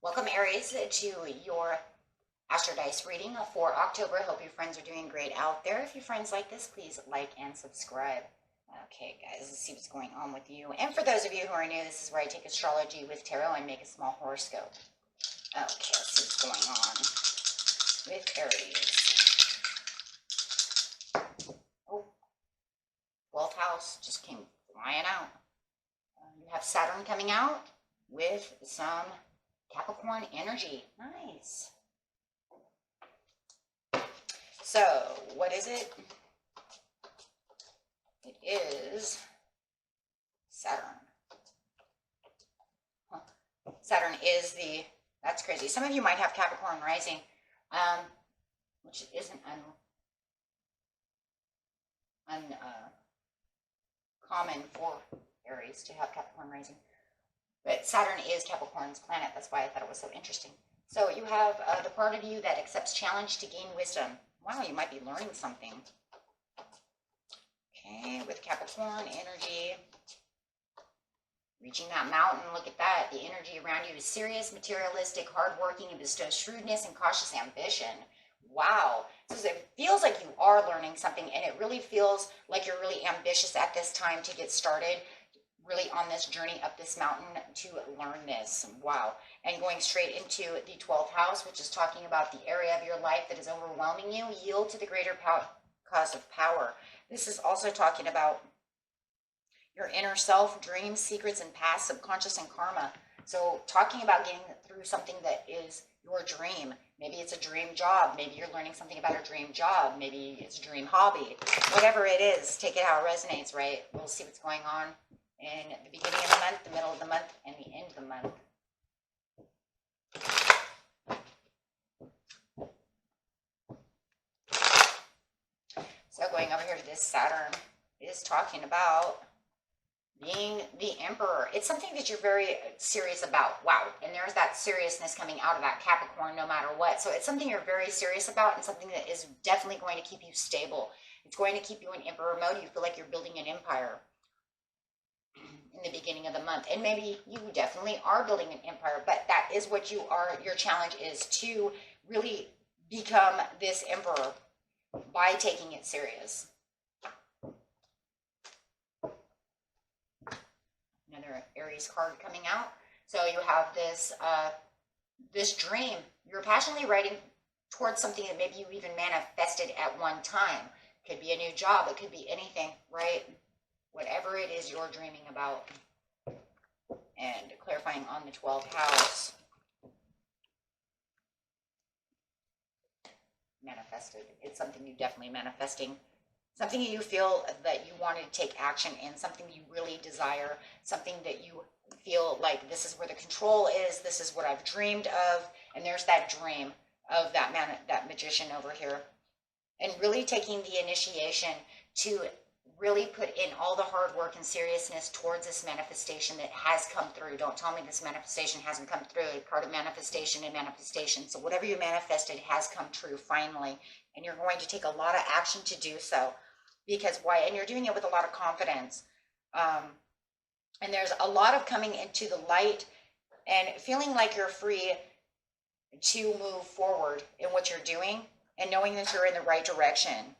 Welcome, Aries, to your Astrodice reading for October. I hope your friends are doing great out there. If your friends like this, please like and subscribe. Okay, guys, let's see what's going on with you. And for those of you who are new, this is where I take astrology with tarot and make a small horoscope. Okay, let's see what's going on with Aries. Oh, 12th house just came flying out. You have Saturn coming out with some Capricorn energy. Nice. So, what is it? It is Saturn. Huh. Saturn is that's crazy. Some of you might have Capricorn rising, which isn't uncommon for Aries to have Capricorn rising. But Saturn is Capricorn's planet. That's why I thought it was so interesting. So you have the part of you that accepts challenge to gain wisdom. Wow, you might be learning something. Okay, with Capricorn energy. Reaching that mountain, look at that. The energy around you is serious, materialistic, hardworking, and bestows shrewdness and cautious ambition. Wow. So it feels like you are learning something, and it really feels like you're really ambitious at this time to get started, really on this journey up this mountain to learn this. Wow. And going straight into the 12th house, which is talking about the area of your life that is overwhelming you, yield to the greater cause of power. This is also talking about your inner self, dreams, secrets, and past, subconscious, and karma. So talking about getting through something that is your dream. Maybe it's a dream job. Maybe you're learning something about a dream job. Maybe it's a dream hobby. Whatever it is, take it how it resonates, right? We'll see what's going on in the beginning of the month, the middle of the month, and the end of the month. So going over here to this Saturn is talking about being the emperor. It's something that you're very serious about. Wow. And there's that seriousness coming out of that Capricorn no matter what. So it's something you're very serious about and something that is definitely going to keep you stable. It's going to keep you in emperor mode. You feel like you're building an empire in the beginning of the month. And maybe you definitely are building an empire, but that is what you are. Your challenge is to really become this emperor by taking it serious. Another Aries card coming out. So you have this this dream. You're passionately writing towards something that maybe you even manifested at one time. Could be a new job. It could be anything, right? Whatever it is you're dreaming about. And clarifying on the 12th house. Manifested. It's something you definitely manifesting. Something you feel that you want to take action in, something you really desire, something that you feel like this is where the control is, this is what I've dreamed of, and there's that dream of that man, that magician over here. And really taking the initiation to really put in all the hard work and seriousness towards this manifestation that has come through. Don't tell me this manifestation hasn't come through. Card of manifestation and manifestation. So whatever you manifested has come true finally. And you're going to take a lot of action to do so. Because why? And you're doing it with a lot of confidence. And there's a lot of coming into the light and feeling like you're free to move forward in what you're doing and knowing that you're in the right direction.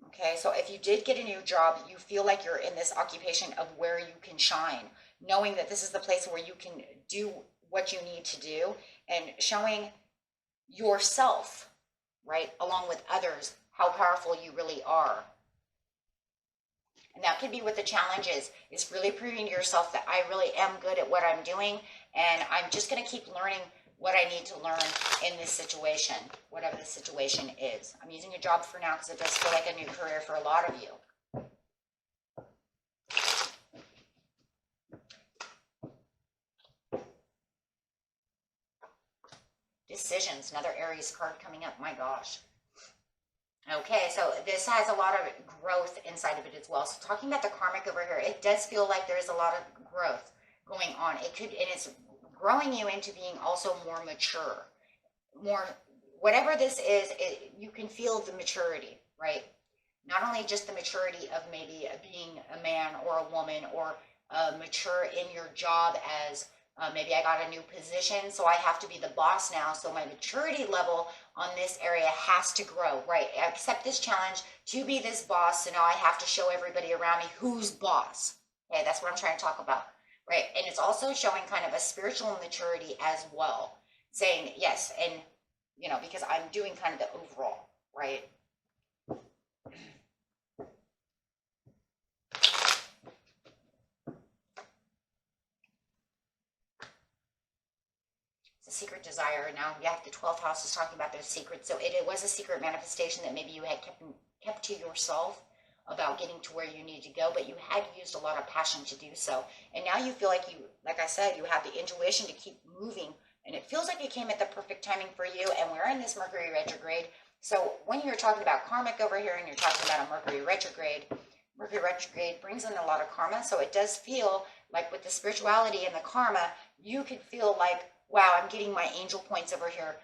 Okay, so if you did get a new job, you feel like you're in this occupation of where you can shine, knowing that this is the place where you can do what you need to do and showing yourself, right, along with others, how powerful you really are. And that could be what the challenge is really proving to yourself that I really am good at what I'm doing, and I'm just going to keep learning what I need to learn in this situation, whatever the situation is. I'm using a job for now because it does feel like a new career for a lot of you. Decisions, another Aries card coming up, my gosh. Okay, so this has a lot of growth inside of it as well. So talking about the karmic over here, it does feel like there is a lot of growth going on. It could, and it's growing you into being also more mature, more, whatever this is, you can feel the maturity, right? Not only just the maturity of maybe being a man or a woman, or mature in your job as Maybe I got a new position, so I have to be the boss now. So my maturity level on this area has to grow, right? I accept this challenge to be this boss, so now I have to show everybody around me who's boss. Okay, that's what I'm trying to talk about, right? And it's also showing kind of a spiritual maturity as well, saying yes, and you know, because I'm doing kind of the overall, right? Secret desire. Now you have the 12th house is talking about their secrets. So it was a secret manifestation that maybe you had kept to yourself about getting to where you need to go, but you had used a lot of passion to do so. And now you feel like you, like I said, you have the intuition to keep moving, and it feels like it came at the perfect timing for you. And we're in this Mercury retrograde. So when you're talking about karmic over here and you're talking about a Mercury retrograde brings in a lot of karma. So it does feel like with the spirituality and the karma, you could feel like, wow, I'm getting my angel points over here.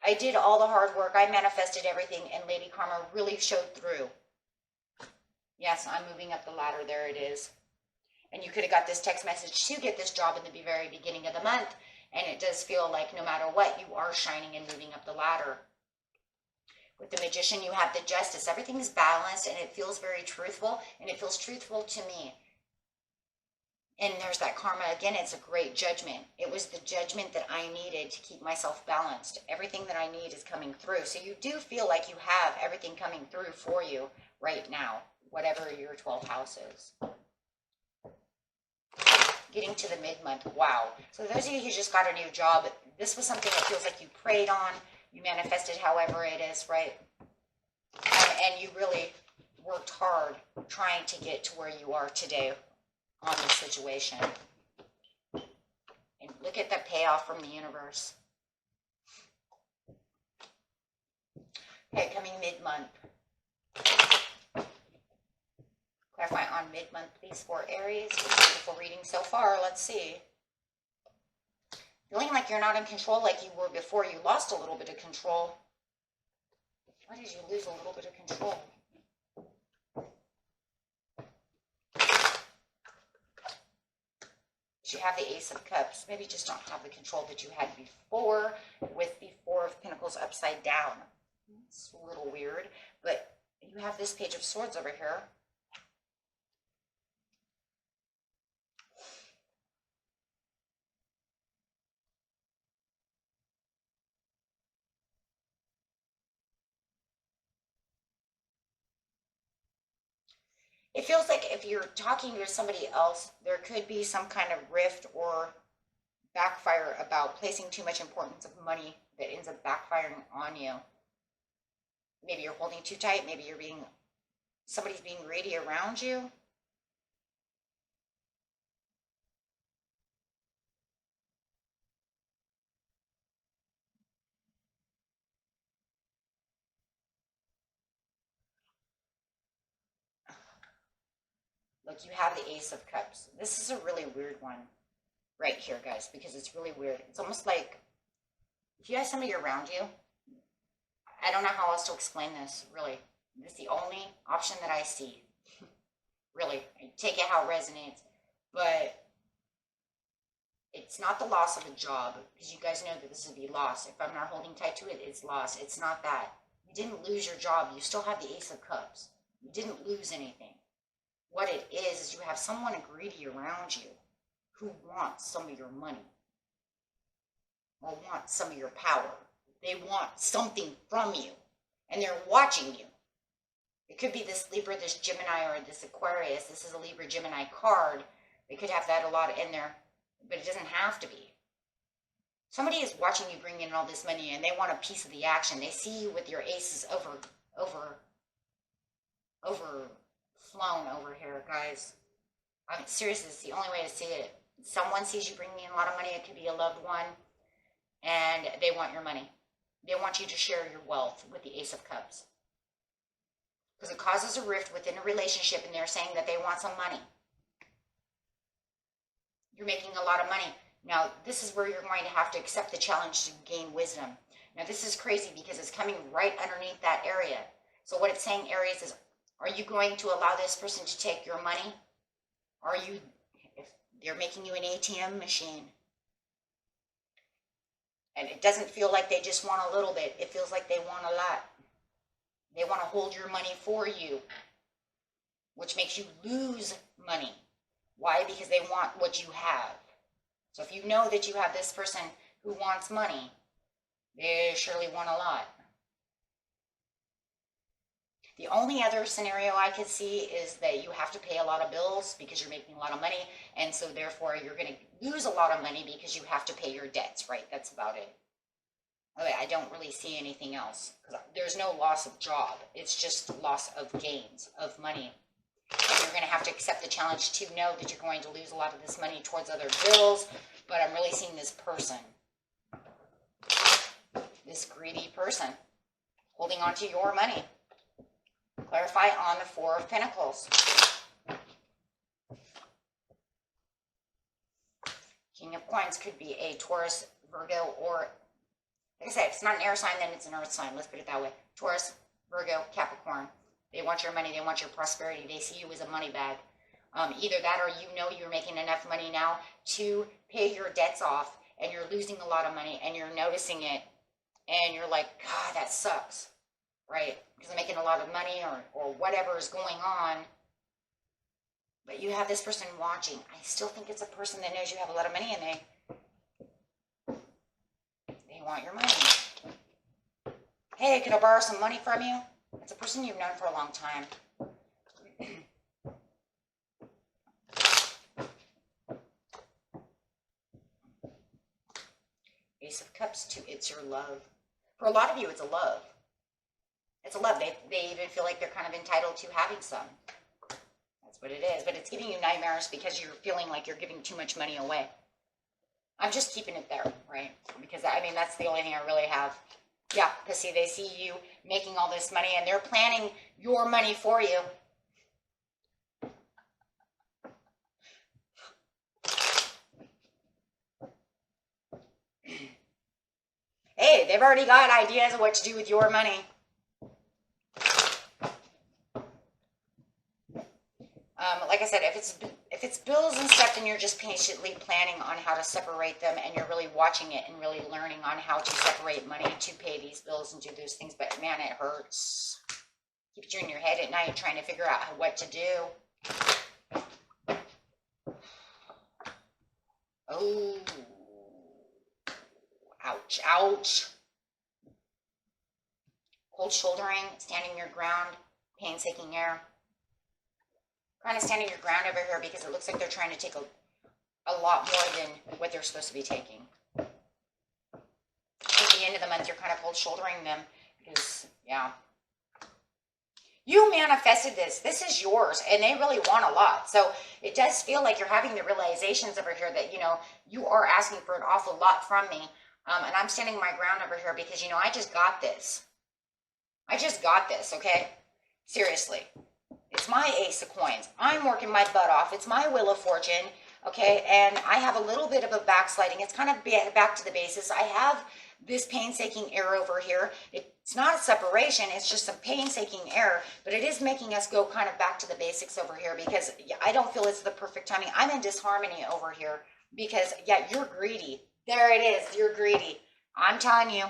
I did all the hard work. I manifested everything, and Lady Karma really showed through. Yes, I'm moving up the ladder. There it is. And you could have got this text message to get this job in the very beginning of the month, and it does feel like no matter what, you are shining and moving up the ladder. With the Magician, you have the Justice. Everything's balanced, and it feels very truthful, and it feels truthful to me. And there's that karma again. It's a great judgment. It was the judgment that I needed to keep myself balanced. Everything that I need is coming through. So you do feel like you have everything coming through for you right now, whatever your 12th house is. Getting to the mid-month. Wow. So those of you who just got a new job, this was something that feels like you prayed on, you manifested however it is, right? And you really worked hard trying to get to where you are today on this situation. And look at the payoff from the universe. Okay, coming mid-month. Clarify on mid-month, please, for Aries. Beautiful reading so far. Let's see. Feeling like you're not in control like you were before. You lost a little bit of control. Why did you lose a little bit of control? You have the Ace of Cups. Maybe just don't have the control that you had before with the Four of Pentacles upside down. It's a little weird, but you have this Page of Swords over here. It feels like if you're talking to somebody else, there could be some kind of rift or backfire about placing too much importance of money that ends up backfiring on you. Maybe you're holding too tight. Maybe somebody's being greedy around you. Look, you have the Ace of Cups. This is a really weird one right here, guys, because it's really weird. It's almost like if you have somebody around you, I don't know how else to explain this, really. This is the only option that I see. Really, I take it how it resonates. But it's not the loss of a job, because you guys know that this would be lost. If I'm not holding tight to it, it's lost. It's not that. You didn't lose your job. You still have the Ace of Cups. You didn't lose anything. What it is you have someone greedy around you who wants some of your money or wants some of your power. They want something from you, and they're watching you. It could be this Libra, this Gemini, or this Aquarius. This is a Libra Gemini card. They could have that a lot in there, but it doesn't have to be. Somebody is watching you bring in all this money, and they want a piece of the action. They see you with your aces overflown over here, guys. I mean, seriously, it's the only way to see it. Someone sees you bringing in a lot of money. It could be a loved one, and they want your money. They want you to share your wealth with the Ace of Cups. Because it causes a rift within a relationship, and they're saying that they want some money. You're making a lot of money. Now, this is where you're going to have to accept the challenge to gain wisdom. Now, this is crazy because it's coming right underneath that area. So what it's saying, Aries, is, are you going to allow this person to take your money? If they're making you an ATM machine, And it doesn't feel like they just want a little bit. It feels like they want a lot. They want to hold your money for you, which makes you lose money. Why? Because they want what you have. So if you know that you have this person who wants money, they surely want a lot. The only other scenario I could see is that you have to pay a lot of bills because you're making a lot of money, and so therefore you're going to lose a lot of money because you have to pay your debts, right? That's about it. Okay, I don't really see anything else. There's no loss of job. It's just loss of gains, of money. And you're going to have to accept the challenge to know that you're going to lose a lot of this money towards other bills, but I'm really seeing this person, this greedy person, holding on to your money. Clarify on the Four of Pentacles. King of Coins could be a Taurus, Virgo, or, like I said, if it's not an air sign, then it's an earth sign. Let's put it that way. Taurus, Virgo, Capricorn. They want your money. They want your prosperity. They see you as a money bag. Either that or you know you're making enough money now to pay your debts off, and you're losing a lot of money, and you're noticing it, and you're like, God, that sucks, right? Because I'm making a lot of money or whatever is going on. But you have this person watching. I still think it's a person that knows you have a lot of money, and they want your money. Hey, can I borrow some money from you? It's a person you've known for a long time. Ace of Cups to it's your love. For a lot of you, it's a love. It's a love. They even feel like they're kind of entitled to having some. That's what it is. But it's giving you nightmares because you're feeling like you're giving too much money away. I'm just keeping it there, right? Because, I mean, that's the only thing I really have. Yeah, because see, they see you making all this money, and they're planning your money for you. Hey, they've already got ideas of what to do with your money. Like I said, if it's bills and stuff, then you're just patiently planning on how to separate them, and you're really watching it and really learning on how to separate money to pay these bills and do those things. But man, it hurts. Keeps you in your head at night trying to figure out what to do. Oh, ouch, ouch. Cold shouldering, standing your ground, painstaking air. Kind of standing your ground over here because it looks like they're trying to take a lot more than what they're supposed to be taking. At the end of the month, you're kind of cold shouldering them because, yeah. You manifested this. This is yours, and they really want a lot. So it does feel like you're having the realizations over here that, you know, you are asking for an awful lot from me. And I'm standing my ground over here because, you know, I just got this. I just got this, okay? Seriously. It's my Ace of Coins. I'm working my butt off. It's my Wheel of Fortune, okay? And I have a little bit of a backsliding. It's kind of back to the basis. I have this painstaking air over here. It's not a separation. It's just some painstaking air, but it is making us go kind of back to the basics over here because I don't feel it's the perfect timing. I'm in disharmony over here because, yeah, you're greedy. There it is. You're greedy. I'm telling you.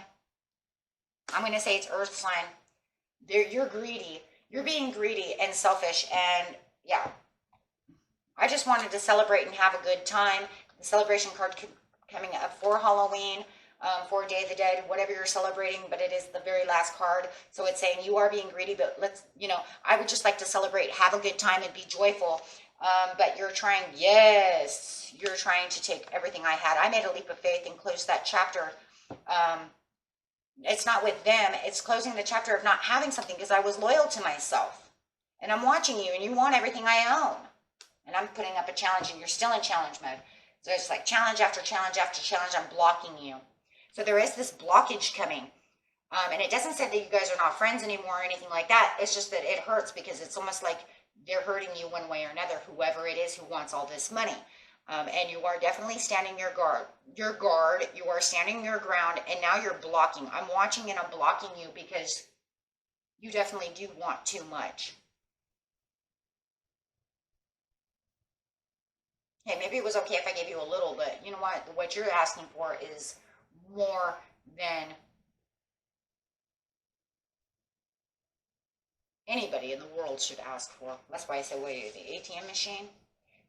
I'm going to say it's Earth sign. You're greedy. You're being greedy and selfish, and yeah. I just wanted to celebrate and have a good time. The celebration card coming up for Halloween, for Day of the Dead, whatever you're celebrating, but it is the very last card. So it's saying you are being greedy, but let's, you know, I would just like to celebrate, have a good time, and be joyful. But you're trying, yes, you're trying to take everything I had. I made a leap of faith and closed that chapter. It's not with them. It's closing the chapter of not having something because I was loyal to myself. And I'm watching you, and you want everything I own. And I'm putting up a challenge, and you're still in challenge mode. So it's like challenge after challenge after challenge. I'm blocking you. So there is this blockage coming. And it doesn't say that you guys are not friends anymore or anything like that. It's just that it hurts because it's almost like they're hurting you one way or another, whoever it is who wants all this money. And you are definitely standing your guard. You are standing your ground, and now you're blocking. I'm watching and I'm blocking you because you definitely do want too much. Hey, maybe it was okay if I gave you a little, but you know what? What you're asking for is more than anybody in the world should ask for. That's why I say, wait, the ATM machine.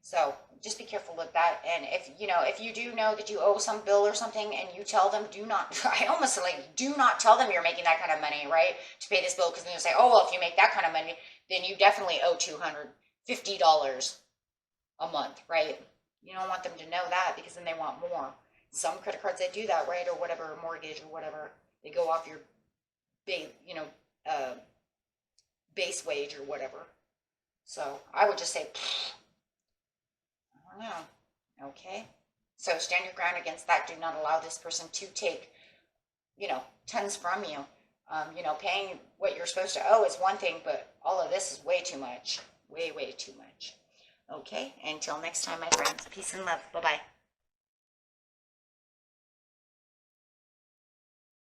So just be careful with that. And if you do know that you owe some bill or something and you tell them, do not, I almost like, do not tell them you're making that kind of money, right? To pay this bill, because then you'll say, oh, well, if you make that kind of money, then you definitely owe $250 a month, right? You don't want them to know that, because then they want more. Some credit cards, they do that, right? Or whatever, mortgage or whatever, they go off your base wage or whatever. So I would just say, I don't know. Okay. So stand your ground against that. Do not allow this person to take, tons from you. Paying what you're supposed to owe is one thing, but all of this is way too much. Way, way too much. Okay. Until next time, my friends. Peace and love. Bye-bye.